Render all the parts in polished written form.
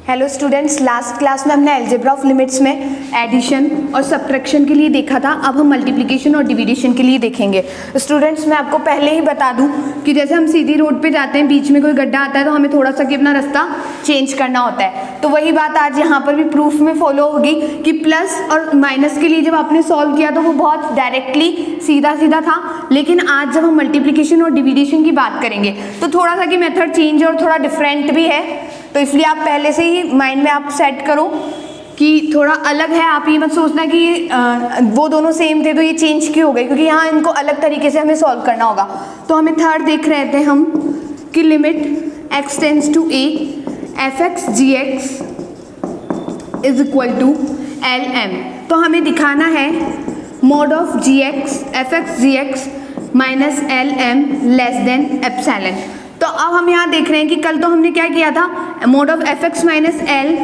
Hello students, last class में हमने algebra of limits में एडिशन और सब्ट्रैक्शन के लिए देखा था। अब हम मल्टीप्लिकेशन और डिवीडेशन के लिए देखेंगे। स्टूडेंट्स, मैं आपको पहले ही बता दूं कि जैसे हम सीधी रोड पे जाते हैं, बीच में कोई गड्ढा आता है तो हमें थोड़ा सा कि अपना रास्ता चेंज करना होता है। तो वही बात आज यहाँ पर भी प्रूफ में फॉलो होगी कि प्लस और माइनस के लिए जब आपने सॉल्व किया तो वो बहुत डायरेक्टली सीधा सीधा था, लेकिन आज जब हम मल्टीप्लिकेशन और डिवीडेशन की बात करेंगे तो थोड़ा सा कि मेथड चेंज और थोड़ा डिफरेंट भी है। तो इसलिए आप पहले से ही माइंड में आप सेट करो कि थोड़ा अलग है। आप ये मत सोचना कि वो दोनों सेम थे तो ये चेंज क्यों हो गए, क्योंकि यहाँ इनको अलग तरीके से हमें सॉल्व करना होगा। तो हमें थर्ड देख रहे थे हम कि limit x tends to a f(x) gx is equal to lm। तो हमें दिखाना है mod of gx f(x) gx minus lm less than epsilon. तो अब हम यहाँ देख रहे हैं कि कल तो हमने क्या किया था, mod of f(x) minus l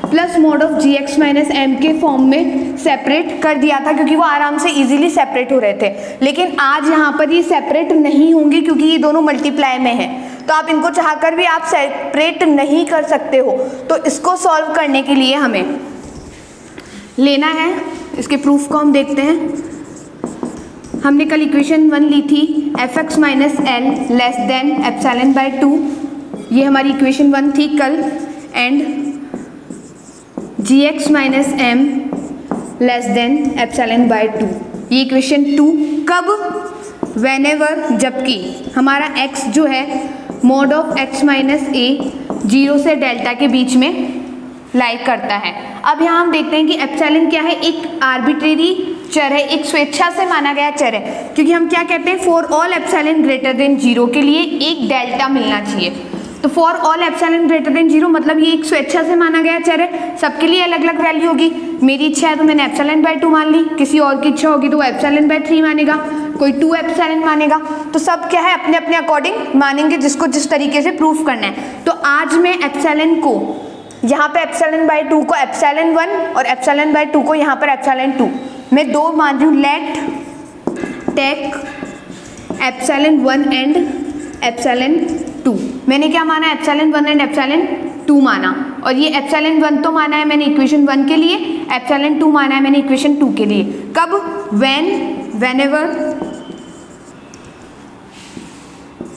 plus mod of gx minus m के फॉर्म में सेपरेट कर दिया था, क्योंकि वो आराम से इजीली सेपरेट हो रहे थे। लेकिन आज यहाँ पर ये सेपरेट नहीं होंगे क्योंकि ये दोनों मल्टीप्लाई में हैं। तो आप इनको चाहकर भी आप सेपरेट नहीं कर सकते हो। तो इसको सॉल्व करने के लिए हमें लेना है, इसके प्रूफ को हम देखते हैं। हमने कल इक्वेशन 1 ली थी f(x) minus l less than epsilon bye 2, ये हमारी इक्वेशन 1 थी कल। And gx minus m less than epsilon bye 2, ये इक्वेशन 2। कब? व्हेनेवर, जबकि हमारा x जो है mod of x minus a 0 से डेल्टा के बीच में लाई करता है। अब यहाँ हम देखते हैं कि एप्सिलॉन क्या है, एक आर्बिट्रेरी चर है, एक स्वेच्छा से माना गया चर है, क्योंकि हम क्या कहते हैं, for all epsilon greater than 0 के लिए एक डेल्टा मिलना चाहिए। तो for all epsilon greater than 0 मतलब ये एक स्वेच्छा से माना गया चर है, सबके लिए अलग अलग वैल्यू होगी। मेरी इच्छा है तो मैंने एप्सिलॉन बाय 2 मान ली, किसी और की इच्छा होगी तो वो एप्सिलॉन बाय 3 मानेगा, कोई 2 एप्सिलॉन मानेगा। तो सब क्या है, अपने अपने अकॉर्डिंग मानेंगे, जिसको जिस तरीके से प्रूफ करना है। तो आज मैं एप्सिलॉन को यहाँ पे एप्सिलॉन बाय 2 को एप्सिलॉन 1 और एप्सिलॉन बाय 2 को यहाँ पर एप्सिलॉन 2, मैं दो मान रही हूँ। Let take epsilon 1 and epsilon 2। मैंने क्या माना, एप्सिलॉन 1 एंड एप्सिलॉन 2 माना। और ये एप्सिलॉन 1 तो माना है मैंने इक्वेशन 1 के लिए, एप्सिलॉन 2 माना है मैंने इक्वेशन 2 के लिए। कब? Whenever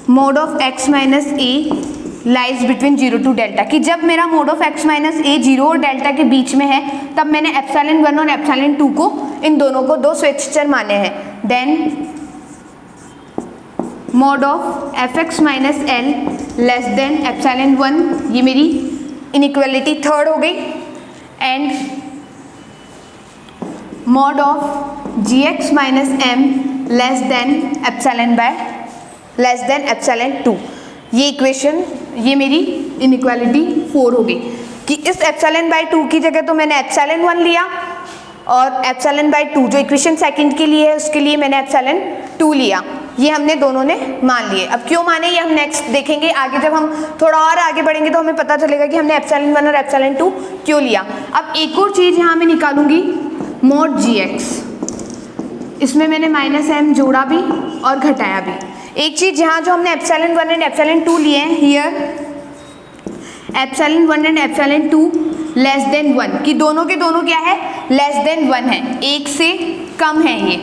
mod of x minus a lies between 0 to delta, कि जब मेरा mod of x minus a 0 और डेल्टा के बीच में है तब मैंने एप्सिलॉन 1 और एप्सिलॉन 2 को, इन दोनों को दो स्वेच्छा माने हैं। Then mod of f(x) minus l less than epsilon 1, ये मेरी इनइक्वालिटी थर्ड हो गई। And mod of gx minus m less than epsilon by less than epsilon 2, ये इक्वेशन, ये मेरी इनइक्वालिटी 4 हो गई। कि इस एप्सिलॉन बाय 2 की जगह तो मैंने एप्सिलॉन 1 लिया और एप्सिलॉन बाय 2 जो इक्वेशन सेकंड के लिए है उसके लिए मैंने एप्सिलॉन 2 लिया। ये हमने दोनों ने मान लिए। अब क्यों माने ये हम नेक्स्ट देखेंगे आगे, जब हम थोड़ा और आगे बढ़ेंगे तो हमें पता चलेगा कि हमने एप्सिलॉन 1 और एप्सिलॉन 2 क्यों लिया। अब एक और चीज़ यहाँ मैं निकालूंगी, मोड gx, इसमें मैंने माइनस m जोड़ा भी और घटाया भी। एक चीज़ यहाँ जो हमने एप्सिलॉन 1 एंड एप्सिलॉन 2 लिए हैं, here epsilon 1 and epsilon 2 less than 1, कि दोनों के दोनों क्या है, लेस देन 1 है, एक से कम है ये,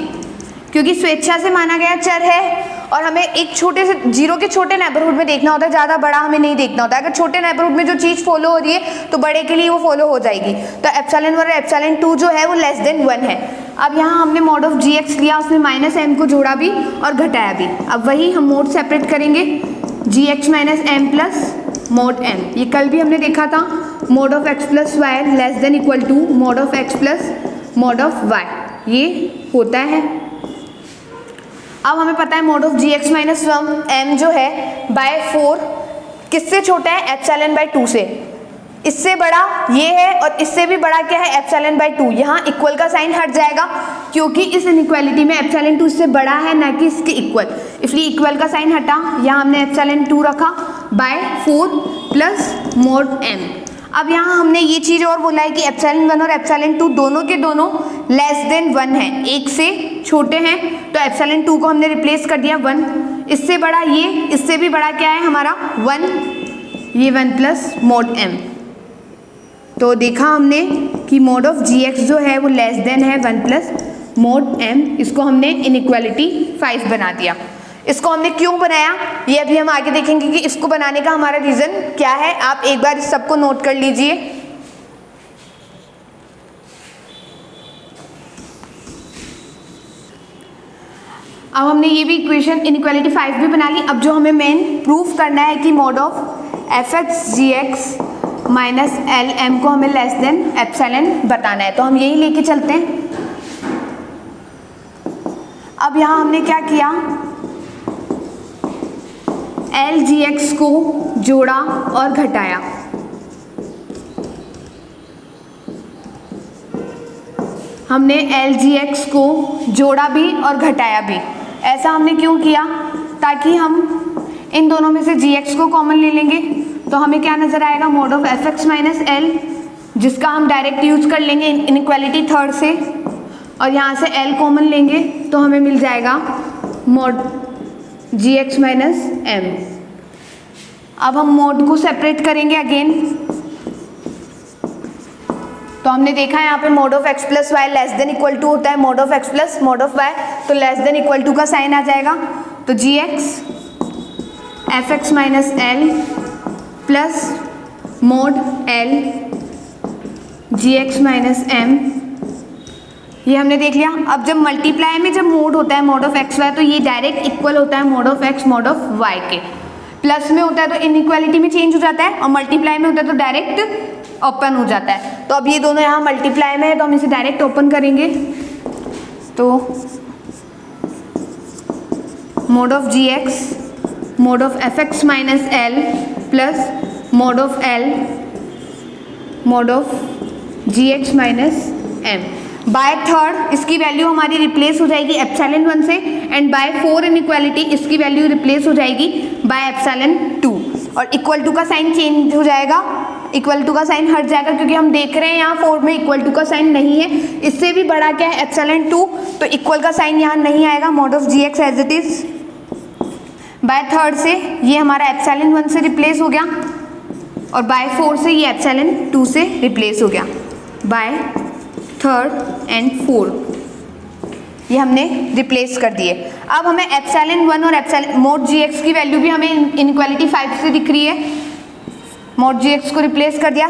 क्योंकि स्वेच्छा से माना गया चर है और हमें एक छोटे से 0 के छोटे नेबरहुड में देखना होता है, ज़्यादा बड़ा हमें नहीं देखना होता है। अगर छोटे नेबरहुड में जो चीज़ फॉलो हो रही है तो बड़े के लिए वो फॉलो हो जाएगी। तो एप्सिलॉन 1 और एप्सिलॉन 2 जो है वो लेस देन 1 है। अब यहाँ हमने मोड ऑफ gx लिया, उसमें माइनस m को जोड़ा भी और घटाया भी। अब वही हम मोड सेपरेट करेंगे, gx minus m plus mod m, ये कल भी हमने देखा था। Mod of x plus y less than equal to mod of x plus mod of y, ये होता है। अब हमें पता है mod of gx minus m जो है बाय 4 किससे छोटा है, एप्सिलॉन बाय 2 से। इससे बड़ा ये है और इससे भी बड़ा क्या है, एप्सिलॉन बाय 2। यहाँ इक्वल का साइन हट जाएगा क्योंकि इस इनइक्वालिटी में एप्सिलॉन 2 इससे बड़ा है ना कि इसके इक्वल, इसलिए इक्वल का साइन हटा। यहाँ हमने एप्सिलॉन 2 रखा बाय 4 प्लस मोड m। अब यहाँ हमने ये चीज़ और बोला है कि एप्सिलॉन 1 और एप्सिलॉन 2 दोनों के दोनों लेस देन 1 है, एक से छोटे हैं। तो एप्सिलॉन 2 को हमने रिप्लेस कर दिया 1, इससे बड़ा ये, इससे भी बड़ा क्या है हमारा 1, ये 1 प्लस मोड m। तो देखा हमने कि मोड ऑफ gx जो है वो लेस देन है 1 प्लस मोड m। इसको हमने इनइक्वालिटी 5 बना दिया। इसको हमने क्यों बनाया ये अभी हम आगे देखेंगे कि इसको बनाने का हमारा रीज़न क्या है। आप एक बार इस सबको नोट कर लीजिए। अब हमने ये भी इक्वेशन इनइक्वालिटी 5 भी बना ली। अब जो हमें मेन प्रूफ करना है कि mod of F x ji x minus L M को हमें लेस देन एप्सिलॉन बताना है, तो हम यही लेके चलते हैं। अब यहाँ हमने क्या किया, एल जी एक्स को जोड़ा और घटाया। हमने एल जी एक्स को जोड़ा भी और घटाया भी। ऐसा हमने क्यों किया, ताकि हम इन दोनों में से जी एक्स को कॉमन ले लेंगे तो हमें क्या नज़र आएगा, mod of F x minus L, जिसका हम डायरेक्ट यूज कर लेंगे इनइक्वालिटी थर्ड से, और यहाँ से एल कॉमन लेंगे तो हमें मिल जाएगा मोड जी एक्स माइनस एम। अब हम मोड को सेपरेट करेंगे अगेन। तो हमने देखा यहाँ पे mod of x plus y less than equal to होता है mod of x plus mod of y, तो लेस देन इक्वल टू का साइन आ जाएगा। तो g x f x minus L plus mod l g x minus m, ये हमने देख लिया। अब जब मल्टीप्लाई में जब मोड होता है मोड ऑफ एक्स वाई, तो ये डायरेक्ट इक्वल होता है mod of X mod of Y के। प्लस में होता है तो इनइक्वालिटी में चेंज हो जाता है, और मल्टीप्लाई में होता है तो डायरेक्ट ओपन हो जाता है। तो अब ये दोनों यहाँ मल्टीप्लाई में है तो हम इसे डायरेक्ट ओपन करेंगे। तो mod of G X mod of F x minus L plus mod of L mod of G x minus M. By third इसकी वैल्यू हमारी रिप्लेस हो जाएगी एप्सिलॉन 1 से, एंड बाय 4 इनइक्वालिटी इसकी वैल्यू रिप्लेस हो जाएगी बाय एप्सिलॉन 2, और equal to का साइन चेंज हो जाएगा, इक्वल टू का साइन हट जाएगा, क्योंकि हम देख रहे हैं यहाँ 4 में इक्वल टू का साइन नहीं है। इससे भी बड़ा क्या है एप्सिलॉन 2, तो इक्वल का साइन यहाँ नहीं आएगा। Mod of G X as it is by third से ये हमारा एप्सिलॉन 1 से रिप्लेस हो गया, और बाय 4 से ये एप्सिलॉन 2 से रिप्लेस हो गया। बाय थर्ड एंड फोर्थ ये हमने रिप्लेस कर दिए। अब हमें एप्सिलॉन 1 और एप्सिलॉन मोड जी एक्स की वैल्यू भी हमें इनइक्वालिटी 5 से दिख रही है। मोड जी एक्स को रिप्लेस कर दिया,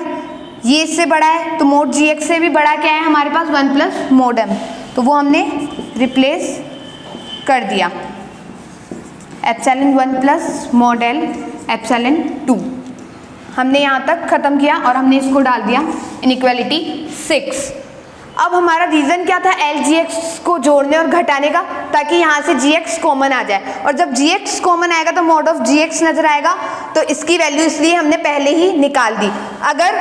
ये इससे बड़ा है, तो मोड जी एक्स से भी बड़ा क्या है हमारे पास 1 प्लस मोड एम, तो वो हमने रिप्लेस कर दिया। Epsilon 1 plus mod L epsilon 2 हमने यहाँ तक ख़त्म किया, और हमने इसको डाल दिया इनइक्वालिटी 6। अब हमारा रीज़न क्या था, एल जी एक्स को जोड़ने और घटाने का, ताकि यहाँ से जी एक्स कॉमन आ जाए, और जब जी एक्स कॉमन आएगा तो मोड ऑफ जी एक्स नजर आएगा, तो इसकी वैल्यू इसलिए हमने पहले ही निकाल दी। अगर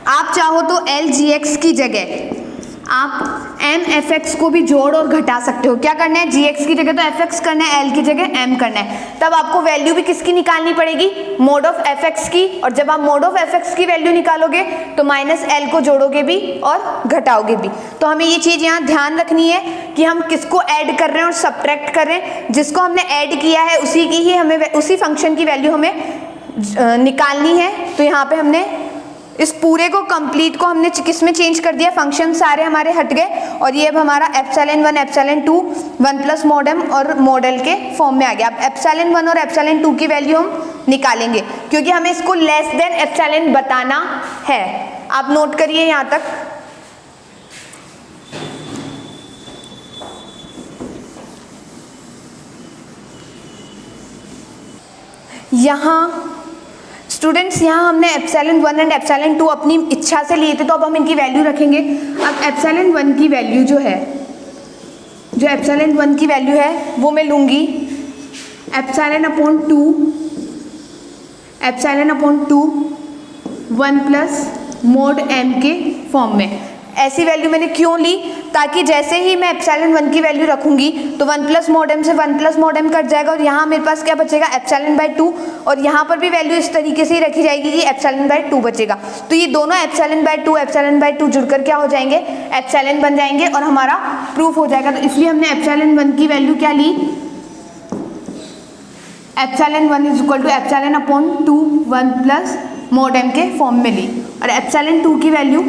आप चाहो तो एल जी एक्स की जगह आप एम एफ एक्स को भी जोड़ और घटा सकते हो। क्या करना है, जी एक्स की जगह तो एफ एक्स करना है, एल की जगह एम करना है। तब आपको वैल्यू भी किसकी निकालनी पड़ेगी, मोड ऑफ एफ एक्स की, और जब आप मोड ऑफ एफ एक्स की वैल्यू निकालोगे तो माइनस एल को जोड़ोगे भी और घटाओगे भी। तो हमें ये चीज़ यहाँ ध्यान रखनी है कि हम किसको ऐड कर रहे हैं और सब्ट्रैक्ट कर रहे हैं। जिसको हमने ऐड किया है उसी की ही हमें, उसी फंक्शन की वैल्यू हमें निकालनी है। तो यहाँ पे हमने इस पूरे को कंप्लीट को हमने किस में चेंज कर दिया, फंक्शन सारे हमारे हट गए, और ये अब हमारा epsilon 1 epsilon 2 1 plus mod M और मोड एल के फॉर्म में आ गया। अब एप्सिलॉन 1 और एप्सिलॉन 2 की वैल्यू हम निकालेंगे, क्योंकि हमें इसको लेस देन एप्सिलॉन बताना है। आप नोट करिए यहाँ तक। यहाँ स्टूडेंट्स, यहाँ हमने एप्सिलॉन 1 एंड एप्सिलॉन 2 अपनी इच्छा से लिए थे, तो अब हम इनकी वैल्यू रखेंगे। अब एप्सिलॉन 1 की वैल्यू जो है, जो एप्सिलॉन 1 की वैल्यू है वो मैं लूँगी epsilon upon 2 1 plus mod M के फॉर्म में। ऐसी वैल्यू मैंने क्यों ली, ताकि जैसे ही मैं एप्सिलॉन 1 की वैल्यू रखूंगी तो 1 प्लस मोड एम से 1 प्लस मोड एम कट जाएगा, और यहाँ मेरे पास क्या बचेगा, एप्सिलॉन बाय 2, और यहाँ पर भी वैल्यू इस तरीके से ही रखी जाएगी कि एप्सिलॉन बाय 2 बचेगा। तो ये दोनों एप्सिलॉन बाय 2 जुड़कर क्या हो जाएंगे, एप्सिलॉन बन जाएंगे, और हमारा प्रूफ हो जाएगा। तो इसलिए हमने एप्सिलॉन 1 की वैल्यू क्या ली, epsilon 1 is equal to epsilon upon 2 1 plus mod m के फॉर्म में ली, और एप्सिलॉन 2 की value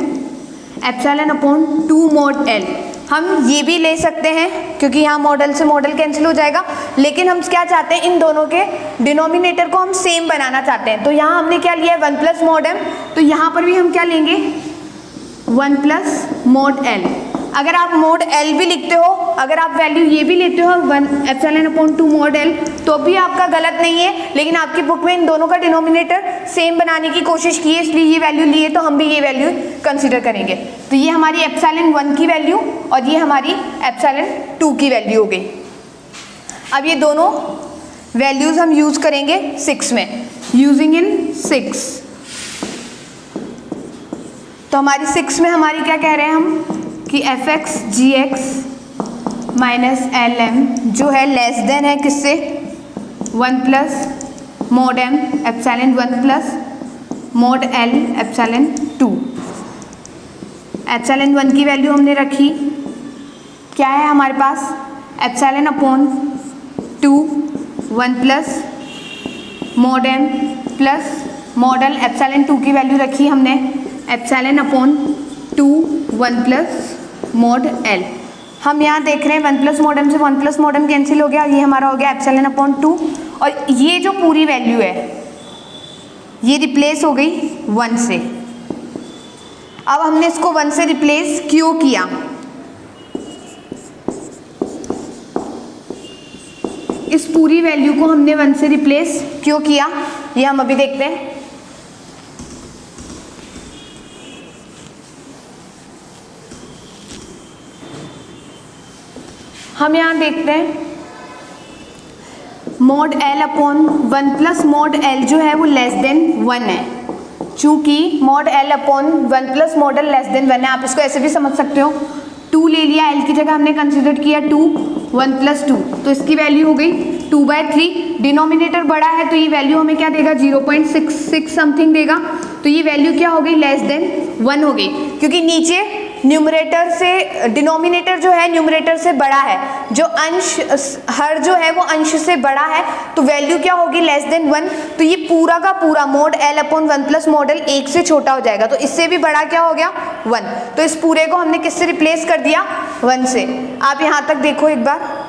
epsilon upon 2 mod l। हम ये भी ले सकते हैं क्योंकि यहाँ मॉडल से मॉडल कैंसिल हो जाएगा, लेकिन हम क्या चाहते हैं, इन दोनों के डिनोमिनेटर को हम सेम बनाना चाहते हैं। तो यहाँ हमने क्या लिया है 1 प्लस मॉड m, तो यहाँ पर भी हम क्या लेंगे 1 प्लस मॉड l। अगर आप मोड l भी लिखते हो, अगर आप वैल्यू ये भी लेते हो 1 एप्सिलॉन अपॉन 2 मॉड l, तो भी आपका गलत नहीं है, लेकिन आपकी बुक में इन दोनों का डिनोमिनेटर सेम बनाने की कोशिश की है, इसलिए ये वैल्यू ली है, तो हम भी ये वैल्यू कंसीडर करेंगे। तो ये हमारी एप्सिलॉन 1 की वैल्यू और ये हमारी एप्सिलॉन 2 की वैल्यू हो गई। अब ये दोनों वैल्यूज हम यूज करेंगे 6 में, यूजिंग इन 6। तो हमारी 6 में हमारी क्या कह रहे हैं हम कि एफ एक्स जी एक्स माइनस एल एम जो है लेस देन है किससे 1 plus mod m epsilon 1 plus mod l epsilon 2। Epsilon 1 की वैल्यू हमने रखी, क्या है हमारे पास epsilon upon 2 1 plus mod m plus mod l epsilon 2 की वैल्यू रखी हमने epsilon upon 2 1 plus mod l। हम यहाँ देख रहे हैं 1 प्लस मॉड m से 1 प्लस मॉड m कैंसिल हो गया, ये हमारा हो गया एप्सिलॉन अपॉन 2, और ये जो पूरी वैल्यू है ये रिप्लेस हो गई 1 से। अब हमने इसको 1 से रिप्लेस क्यों किया, इस पूरी वैल्यू को हमने 1 से रिप्लेस क्यों किया, ये हम अभी देखते हैं। हम यहाँ देखते हैं mod l upon 1 plus mod l जो है वो लेस देन 1 है। चूँकि mod l upon 1 plus model less than 1 है, आप इसको ऐसे भी समझ सकते हो, 2 ले लिया, l की जगह हमने कंसिडर किया 2 1 प्लस 2, तो इसकी वैल्यू हो गई 2/3। डिनोमिनेटर बड़ा है तो ये वैल्यू हमें क्या देगा 0.66 समथिंग देगा, तो ये वैल्यू क्या हो गई लेस देन 1 हो गई, क्योंकि नीचे न्यूमरेटर से डिनोमिनेटर जो है न्यूमरेटर से बड़ा है, जो अंश हर जो है वो अंश से बड़ा है, तो वैल्यू क्या होगी लेस देन 1। तो ये पूरा का पूरा mod l upon 1 plus model 1 से छोटा हो जाएगा, तो इससे भी बड़ा क्या हो गया 1। तो इस पूरे को हमने किससे रिप्लेस कर दिया 1 से। आप यहाँ तक देखो एक बार,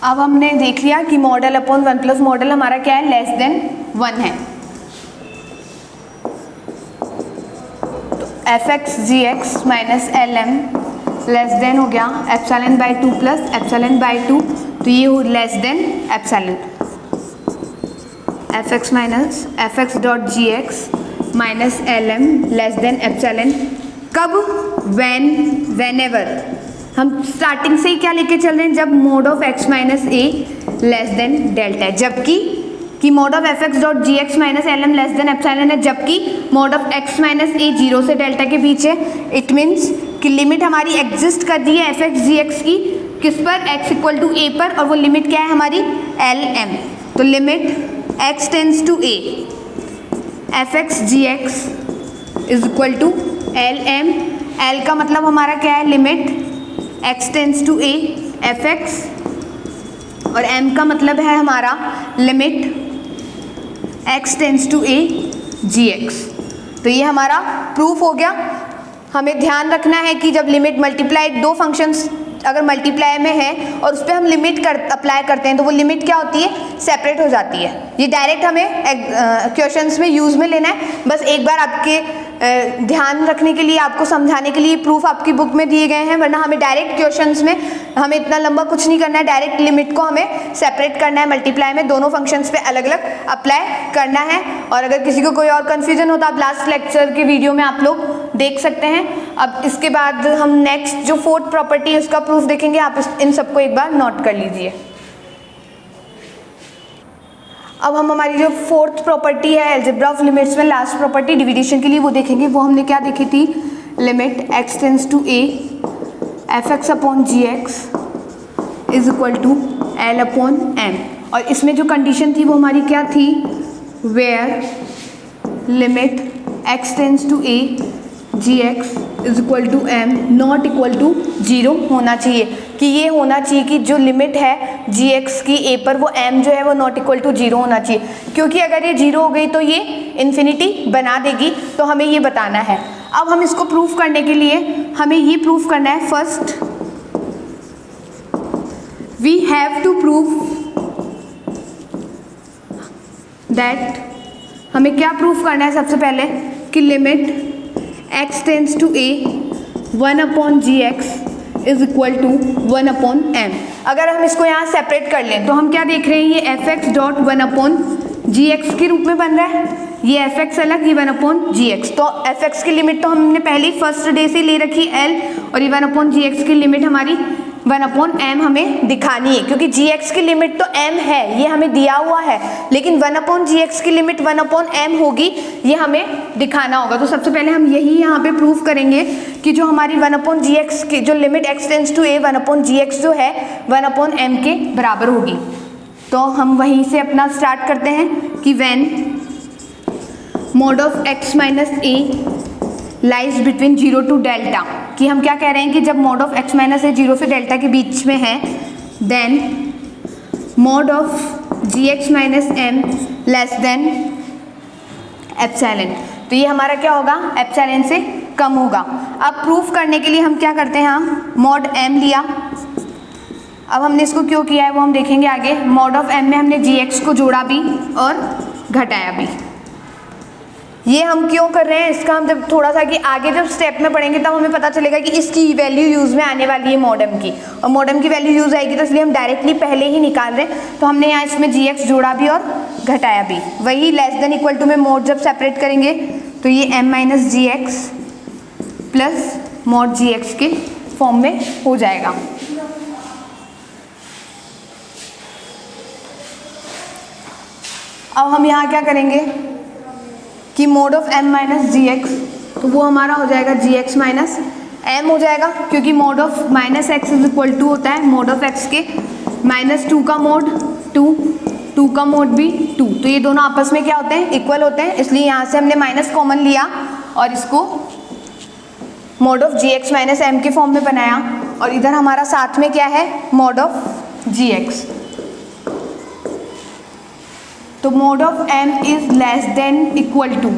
अब हमने देख लिया कि मॉडल अपॉन 1 प्लस मॉडल हमारा क्या है लेस देन 1 है। तो एफ एक्स जी x minus L M less than हो गया epsilon by 2 plus epsilon by 2, तो ये हो less than epsilon f x minus f x dot जी x minus L M less than epsilon. कब, whenever हम starting से ही क्या लेके चल रहे हैं, जब mod of x minus a less than delta है, जबकि कि mod of F x dot ji x minus L M less than epsilon है, जबकि mod of x minus A 0 से डेल्टा के बीच है। इट मीन्स कि लिमिट हमारी एग्जिस्ट कर दी है एफ एक्स जी एक्स की, किस पर, एक्स इक्वल टू ए पर, और वो लिमिट क्या है हमारी एल एम। तो limit X tends to A F x ji X is equal to L M. L का मतलब हमारा क्या है limit x tends to a F X, और m का मतलब है हमारा limit x tends to a G x. तो ये हमारा प्रूफ हो गया। हमें ध्यान रखना है कि जब लिमिट मल्टीप्लाई, दो फंक्शंस अगर मल्टीप्लाई में है और उस पर हम लिमिट अप्लाई करते हैं, तो वो लिमिट क्या होती है सेपरेट हो जाती है। ये डायरेक्ट हमें क्वेश्चंस में यूज़ में लेना है, बस एक बार आपके ध्यान रखने के लिए, आपको समझाने के लिए प्रूफ आपकी बुक में दिए गए हैं, वरना हमें डायरेक्ट क्वेश्चंस में हमें इतना लंबा कुछ नहीं करना है, डायरेक्ट लिमिट को हमें सेपरेट करना है, मल्टीप्लाई में दोनों फंक्शंस पे अलग अलग अप्लाई करना है। और अगर किसी को कोई और कन्फ्यूजन हो तो आप लास्ट लेक्चर के वीडियो में आप लोग देख सकते हैं। अब इसके बाद हम नेक्स्ट जो 4th प्रॉपर्टी है उसका प्रूफ देखेंगे, आप इन सबको एक बार नोट कर लीजिए। अब हम हमारी जो 4th प्रॉपर्टी है अलजेब्रा ऑफ लिमिट्स में लास्ट प्रॉपर्टी डिविडेशन के लिए वो देखेंगे। वो हमने क्या देखी थी, limit x tends to a F X upon ji X is equal to L upon M. और इसमें जो कंडीशन थी वो हमारी क्या थी, where limit X tends to A G X is equal to M not equal to 0 होना चाहिए, कि ये होना चाहिए कि जो लिमिट है जी एक्स की ए पर वो एम जो है वो नॉट इक्वल टू 0 होना चाहिए, क्योंकि अगर ये 0 हो गई तो ये इन्फिनिटी बना देगी, तो हमें ये बताना है। अब हम इसको प्रूफ करने के लिए हमें ये प्रूफ करना है, first we have to prove that, हमें क्या प्रूफ करना है सबसे पहले कि limit x tends to a 1 upon ji X is equal to 1 upon M. अगर हम इसको यहाँ सेपरेट कर लें तो हम क्या देख रहे हैं, ये एफ एक्स डॉट 1 अपॉन जी एक्स के रूप में बन रहा है, ये एफ एक्स अलग, ये 1 अपॉन जी एक्स। तो एफ एक्स की लिमिट तो हमने पहले ही फर्स्ट डे से ले रखी एल, और ये 1 अपॉन जी एक्स की लिमिट हमारी 1 अपॉन एम हमें दिखानी है, क्योंकि जी एक्स की लिमिट तो एम है, ये हमें दिया हुआ है, लेकिन 1 अपॉन जी एक्स की लिमिट 1 अपॉन एम होगी, ये हमें दिखाना होगा। तो सबसे पहले हम यही यहाँ पे प्रूफ करेंगे कि जो हमारी 1 अपॉन जी एक्स की जो limit X tends to A 1 upon ji x जो है 1 अपॉन एम के बराबर होगी। तो हम वहीं से अपना स्टार्ट करते हैं कि when mod of x minus A lies between 0 to delta, कि हम क्या कह रहे हैं कि जब mod of x minus A 0 से डेल्टा के बीच में है, then mod of G x minus M less than epsilon, तो ये हमारा क्या होगा, एप्सिलॉन से कम होगा। अब प्रूफ करने के लिए हम क्या करते हैं, हम मॉड एम लिया, अब हमने इसको क्यों किया है वो हम देखेंगे आगे। मॉड ऑफ एम में हमने जी एक्स को जोड़ा भी और घटाया भी, ये हम क्यों कर रहे हैं, इसका हम जब थोड़ा सा कि आगे जब स्टेप में पढ़ेंगे तब हमें पता चलेगा कि इसकी वैल्यू यूज़ में आने वाली है मॉडम की, और मॉडम की वैल्यू यूज़ आएगी, तो इसलिए हम डायरेक्टली पहले ही निकाल रहे हैं। तो हमने यहाँ इसमें जी एक्स जोड़ा भी और घटाया भी, वही लेस देन इक्वल टू में मॉड जब सेपरेट करेंगे तो ये m minus g x plus mod g x के फॉर्म में हो जाएगा। अब हम यहाँ क्या करेंगे कि mod of m minus g x, तो वो हमारा हो जाएगा जी एक्स माइनस एम हो जाएगा, क्योंकि mod of minus X is equal to होता है मोड ऑफ x के माइनस 2 का मोड 2 का मोड भी 2, तो ये दोनों आपस में क्या होते हैं, इक्वल होते हैं, इसलिए यहाँ से हमने माइनस कॉमन लिया और इसको mod of G x minus M के फॉर्म में बनाया, और इधर हमारा साथ में क्या है, मोड ऑफ जी एक्स। तो mod of m is less than equal to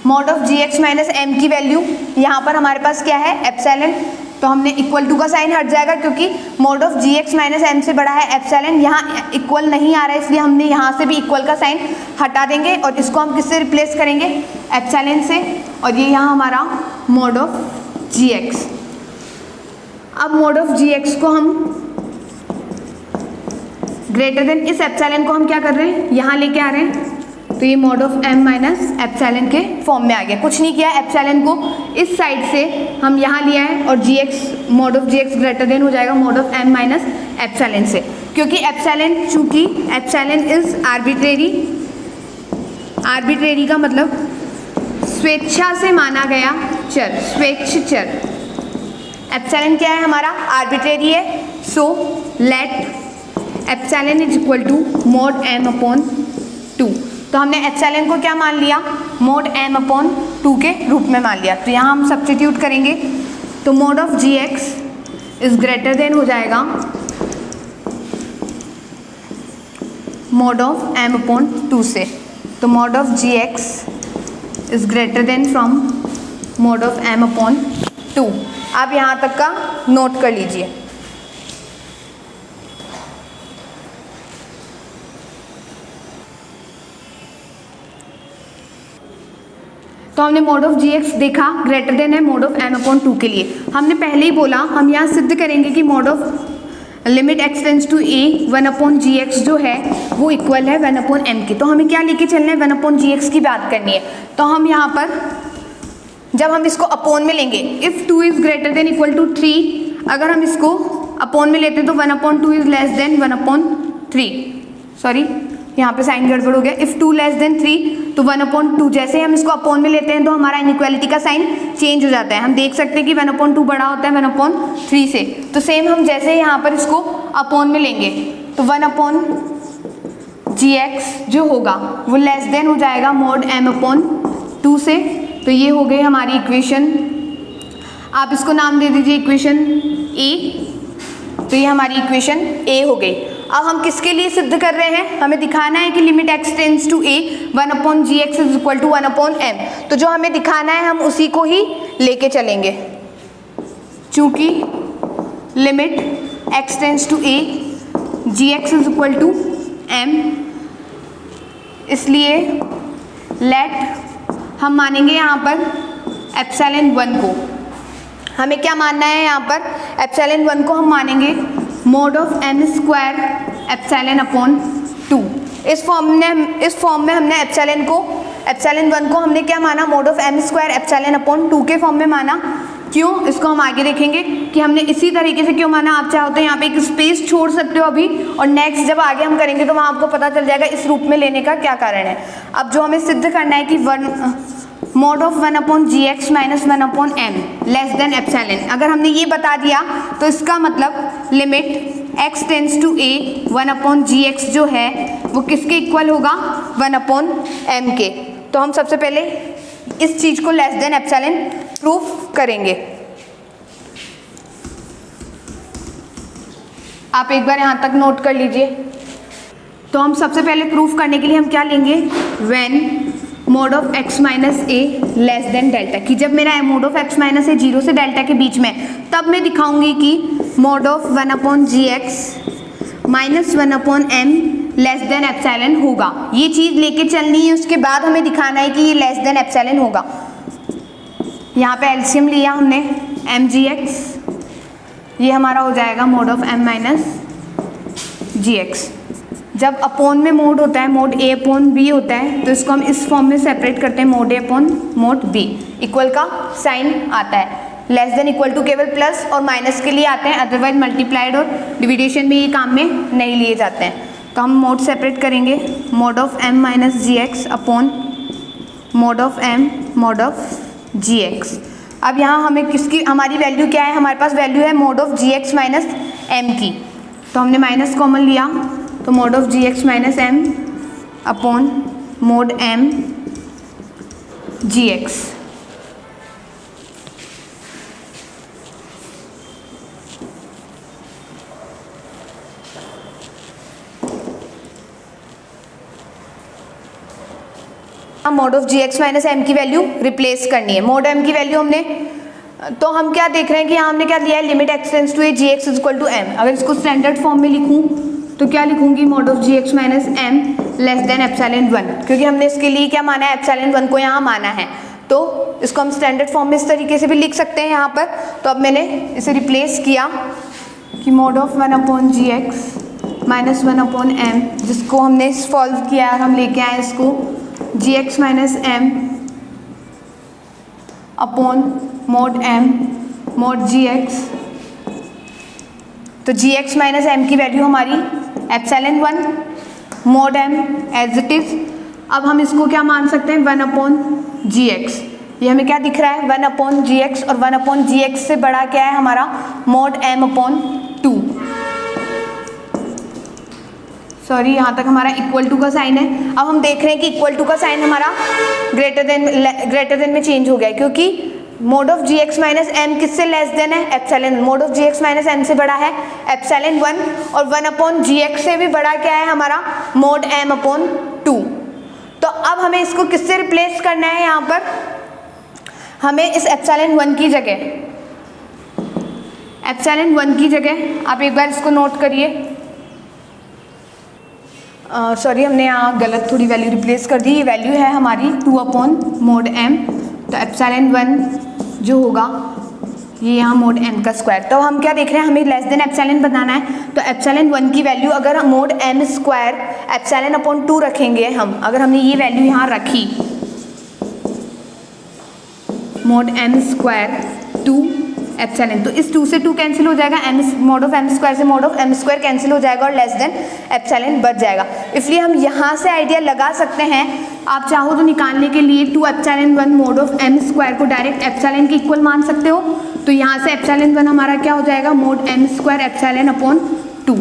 mod of G x minus M की वैल्यू, यहाँ पर हमारे पास क्या है, एप्सिलॉन, तो हमने इक्वल टू का साइन हट जाएगा, क्योंकि mod of G x minus M से बड़ा है एप्सिलॉन, यहाँ इक्वल नहीं आ रहा है, इसलिए हमने यहाँ से भी इक्वल का साइन हटा देंगे और इसको हम किससे रिप्लेस करेंगे, एप्सिलॉन से, और ये यहाँ हमारा मोड ऑफ जी एक्स। अब मोड ऑफ जी एक्स को हम ग्रेटर देन इस एप्सिलॉन को हम क्या कर रहे हैं, यहाँ लेके आ रहे हैं, तो ये mode of m minus epsilon के फॉर्म में आ गया। कुछ नहीं किया, एप्सिलॉन को इस साइड से हम यहाँ लिया है और gx mode of gx greater than हो जाएगा mod of m minus epsilon से, क्योंकि एप्सिलॉन, चूंकि एप्सिलॉन इज आर्बिट्रेरी, आर्बिट्रेरी का मतलब स्वेच्छा से माना गया चर, स्वेच्छ चर। एप्सिलॉन क्या है हमारा, आर्बिट्रेरी है, so let epsilon is equal to mod m upon 2, तो हमने एप्सिलॉन को क्या मान लिया, मोड m अपॉन 2 के रूप में मान लिया। तो यहाँ हम सब्स्टिट्यूट करेंगे, तो mod of G X is greater than हो जाएगा मोड ऑफ m अपॉन 2 से, तो mod of G X is greater than from mod of m upon 2। आप यहाँ तक का नोट कर लीजिए। तो हमने मोड ऑफ जी एक्स देखा ग्रेटर देन है मोड ऑफ m अपॉन 2 के लिए। हमने पहले ही बोला हम यहाँ सिद्ध करेंगे कि mod of limit x tends to a 1 upon ji x जो है वो इक्वल है 1 अपॉन m की। तो हमें क्या लेके चलना है, 1 अपॉन जी एक्स की बात करनी है। तो हम यहाँ पर जब हम इसको अपॉन में लेंगे, if 2 is greater than equal to 3, अगर हम इसको अपॉन में लेते हैं तो 1 upon 2 is less than 1 upon 3, sorry यहाँ पे साइन गड़बड़ हो गया। इफ़ 2 लेस देन 3 तो 1/2, जैसे ही हम इसको अपॉन में लेते हैं तो हमारा इनइक्वालिटी का साइन चेंज हो जाता है। हम देख सकते हैं कि 1/2 बड़ा होता है 1/3 से। तो सेम हम जैसे यहाँ पर इसको अपॉन में लेंगे तो 1/gx जो होगा वो लेस देन हो जाएगा mod m/2 से। तो ये हो गई हमारी इक्वेशन, आप इसको नाम दे दीजिए इक्वेशन ए। तो ये हमारी इक्वेशन ए हो गई। अब हम किसके लिए सिद्ध कर रहे हैं, हमें दिखाना है कि limit x tends to a 1/gx is equal to 1/m। तो जो हमें दिखाना है हम उसी को ही लेके चलेंगे। चूंकि limit x tends to a gx is equal to m, इसलिए लेट हम मानेंगे यहाँ पर एप्सिलॉन 1 को। हमें क्या मानना है यहाँ पर, एप्सिलॉन 1 को हम मानेंगे mod ऑफ m स्क्वायर एप्सिलॉन/2। इस फॉर्म में हमने एप्सिलॉन 1 को हमने क्या माना, mod ऑफ m स्क्वायर एप्सिलॉन/2 के फॉर्म में माना। क्यों, इसको हम आगे देखेंगे कि हमने इसी तरीके से क्यों माना। आप चाहो तो यहाँ पे एक स्पेस छोड़ सकते हो अभी, और नेक्स्ट जब आगे हम करेंगे तो वहाँ आपको पता चल जाएगा इस रूप में लेने का क्या कारण है। अब जो हमें सिद्ध करना है कि mod of 1/gx minus 1/m less than epsilon, अगर हमने ये बता दिया तो इसका मतलब limit x tends to a 1/gx जो है वो किसके इक्वल होगा, 1/m के। तो हम सबसे पहले इस चीज़ को लेस देन एप्सिलॉन प्रूफ करेंगे। आप एक बार यहाँ तक नोट कर लीजिए। तो हम सबसे पहले प्रूफ करने के लिए हम क्या लेंगे, when mod of x minus a less than delta, कि जब मेरा mod of x minus A 0 से डेल्टा के बीच में, तब मैं दिखाऊंगी कि mod of 1/gx minus 1/m less than epsilon होगा। ये चीज़ लेके चलनी है, उसके बाद हमें दिखाना है कि ये लेस देन एप्सिलॉन होगा। यहाँ पे एलसीएम लिया हमने mgx, ये हमारा हो जाएगा mod of m minus gx। जब अपॉन में मोड होता है, mod a अपॉन b होता है, तो इसको हम इस फॉर्म में सेपरेट करते हैं, mod a upon mod b। Equal का साइन आता है, लेस देन इक्वल टू केवल प्लस और माइनस के लिए आते हैं, अदरवाइज मल्टीप्लाइड और डिविडेशन में ये काम में नहीं लिए जाते हैं। तो हम मोड सेपरेट करेंगे, mod of m minus gx upon mod of m mod of gx। अब यहाँ हमें किसकी, हमारी वैल्यू क्या है, हमारे पास वैल्यू है mod of gx minus m की। तो हमने माइनस कॉमन लिया, तो mod of gx minus m upon mod m gx। mod of gx minus m की वैल्यू रिप्लेस करनी है। mod m की वैल्यू हमने, तो हम क्या देख रहे हैं कि यहाँ हमने क्या लिया है, limit x tends to a gx is equal to m। अगर इसको स्टैंडर्ड फॉर्म में लिखूँ तो क्या लिखूंगी, mod of gx minus m less than epsilon 1, क्योंकि हमने इसके लिए क्या माना है, एप्सिलॉन 1 को यहाँ माना है। तो इसको हम स्टैंडर्ड फॉर्म में इस तरीके से भी लिख सकते हैं यहाँ पर। तो अब मैंने इसे रिप्लेस किया कि mod of 1/gx minus 1/m, जिसको हमने सॉल्व किया और हम लेके आए इसको gx minus m upon mod m mod gx। तो gx माइनस m की वैल्यू हमारी epsilon 1 mod m as it is. अब हम इसको क्या मान सकते हैं, 1/gx। ये हमें क्या दिख रहा है, 1/gx, और 1/gx से बड़ा क्या है हमारा mod m/2। सॉरी, यहाँ तक हमारा इक्वल टू का साइन है। अब हम देख रहे हैं कि इक्वल टू का साइन हमारा ग्रेटर देन में चेंज हो गया है, क्योंकि mod of gx minus m किससे लेस देन है, epsilon. mod of gx minus m से बड़ा है एप्सिलॉन 1, और 1/gx से भी बड़ा क्या है हमारा mod m/2। तो अब हमें इसको किससे रिप्लेस करना है, यहाँ पर हमें इस एप्सिलॉन 1 की जगह, एप्सिलॉन 1 की जगह आप एक बार इसको नोट करिए। सॉरी, हमने यहाँ गलत थोड़ी वैल्यू रिप्लेस कर दी। ये वैल्यू है हमारी 2/mod m। तो एप्सिलॉन 1 जो होगा ये यहाँ mod m का स्क्वायर। तो हम क्या देख रहे हैं, हमें लेस देन एप्सिलॉन बनाना है। तो एप्सिलॉन 1 की वैल्यू अगर हम mod m स्क्वायर एप्सिलॉन/2 रखेंगे, अगर हमने ये वैल्यू यहाँ रखी, mod m स्क्वायर 2 एप्सिलॉन, तो इस 2 से 2 कैंसिल हो जाएगा, mod ऑफ m स्क्वायर से mod of m square cancel हो जाएगा और लेस देन एप्सिलॉन बच जाएगा। इसलिए हम यहाँ से आइडिया लगा सकते हैं। आप चाहो तो निकालने के लिए 2 epsilon 1 mode of m square को डायरेक्ट एप्सिलॉन के इक्वल मान सकते हो। तो यहाँ से एप्सिलॉन 1 हमारा क्या हो जाएगा, mode m square epsilon upon 2।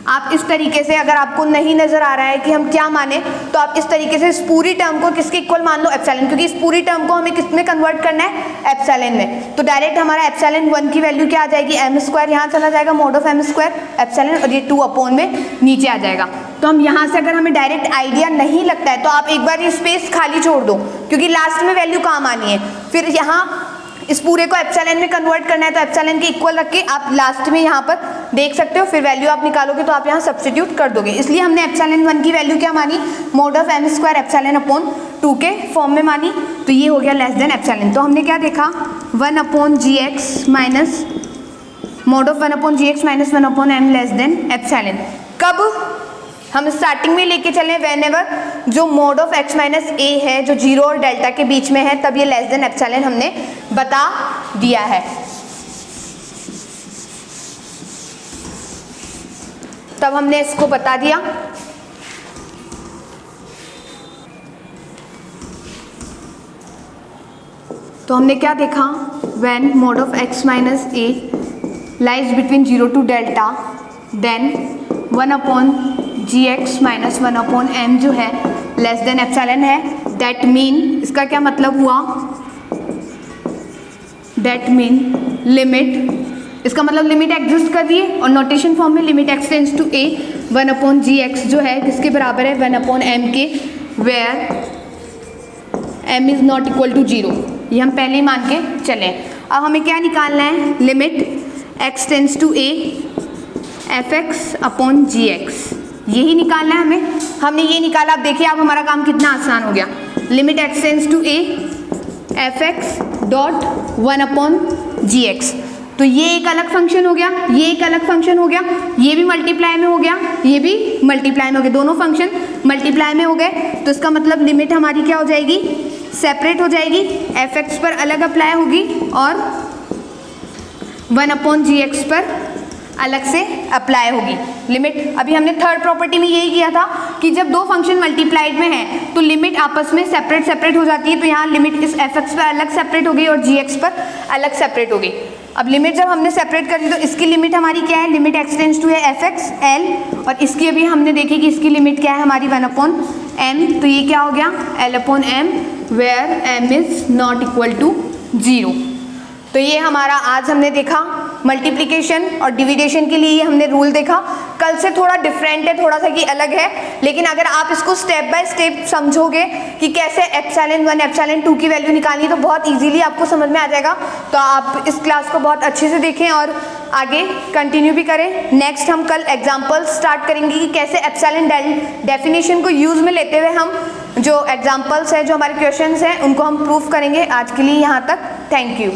आप इस तरीके से, अगर आपको नहीं नजर आ रहा है कि हम क्या माने, तो आप इस तरीके से इस पूरी टर्म को किसके इक्वल मान लो, एप्सिलॉन, क्योंकि इस पूरी टर्म को हमें किस में कन्वर्ट करना है, एप्सिलॉन में। तो डायरेक्ट हमारा एप्सिलॉन 1 की वैल्यू क्या आ जाएगी, m स्क्वायर, यहाँ चला जाएगा mod of m square epsilon, और ये 2 अपॉन में नीचे आ जाएगा। तो हम यहाँ से, अगर हमें डायरेक्ट आइडिया नहीं लगता है तो आप एक बार ये स्पेस खाली छोड़ दो, क्योंकि लास्ट में वैल्यू काम आनी है। फिर यहाँ इस पूरे को एप्सिलॉन में कन्वर्ट करना है, तो एप्सिलॉन के इक्वल रख के आप लास्ट में यहाँ पर देख सकते हो, फिर वैल्यू आप निकालोगे तो आप यहाँ सब्स्टिट्यूट कर दोगे। इसलिए हमने एप्सिलॉन 1 की वैल्यू क्या मानी, mode of m square epsilon upon 2 के फॉर्म में मानी। तो ये हो गया लेस देन एप्सिलॉन। तो हमने क्या देखा, 1 upon ji x minus mod of 1 upon ji x minus 1 upon m less than epsilon. कब हम स्टार्टिंग में लेके चलें, व्हेनेवर जो mod of x minus a है, जो 0 और डेल्टा के बीच में है, तब ये लेस देन एप्सिलॉन हमने बता दिया है। तब हमने इसको बता दिया। तो हमने क्या देखा, when mod of x minus a lies between 0 to delta, then 1 upon ji x minus 1 upon m जो है लेस देन एप्सिलॉन है। दैट मीन, इसका क्या मतलब हुआ, दैट मीन लिमिट, इसका मतलब लिमिट एग्जिस्ट कर रही है, और नोटेशन फॉर्म में limit x tends to a 1 upon ji x जो है किसके बराबर है, 1 अपॉन m के, where m is not equal to 0। ये हम पहले ही मान के चलें। अब हमें क्या निकालना है, limit x tends to a fx upon ji x, यही निकालना है हमें। हमने ये निकाला। अब देखिए आप, हमारा काम कितना आसान हो गया। Limit x tends to a fx dot 1 upon ji x, तो ये एक अलग फंक्शन हो गया, ये एक अलग फंक्शन हो गया, ये भी मल्टीप्लाई में हो गया, ये भी मल्टीप्लाई में हो गया, दोनों फंक्शन मल्टीप्लाई में हो गए। तो इसका मतलब लिमिट हमारी क्या हो जाएगी, सेपरेट हो जाएगी, fx पर अलग अप्लाई होगी और 1 अपॉन जी एक्स पर अलग से अप्लाई होगी लिमिट। अभी हमने थर्ड प्रॉपर्टी में यही किया था कि जब दो फंक्शन मल्टीप्लाइड में हैं तो लिमिट आपस में सेपरेट हो जाती है। तो यहाँ लिमिट इस fx पर अलग सेपरेट हो गई और gx पर अलग सेपरेट हो गई। अब लिमिट जब हमने सेपरेट कर दी तो इसकी लिमिट हमारी क्या है, लिमिट x टेंड्स टू है fx l, और इसकी अभी हमने देखी कि इसकी लिमिट क्या है हमारी 1 अपॉन m। तो ये क्या हो गया, l upon m where m is not equal to 0। तो ये हमारा आज हमने देखा मल्टीप्लिकेशन और डिविडेशन के लिए ये हमने रूल देखा। कल से थोड़ा डिफरेंट है, थोड़ा सा कि अलग है, लेकिन अगर आप इसको स्टेप बाय स्टेप समझोगे कि कैसे एप्सिलॉन 1 एप्सिलॉन 2 की वैल्यू निकालनी, तो बहुत इजीली आपको समझ में आ जाएगा। तो आप इस क्लास को बहुत अच्छे से देखें और आगे कंटिन्यू भी करें। नेक्स्ट हम कल एग्जाम्पल स्टार्ट करेंगे कि कैसे एप्सिलॉन डेफिनेशन को यूज़ में लेते हुए हम जो एग्जाम्पल्स हैं, जो हमारे क्वेश्चंस हैं, उनको हम प्रूफ करेंगे। आज के लिए यहाँ तक, थैंक यू।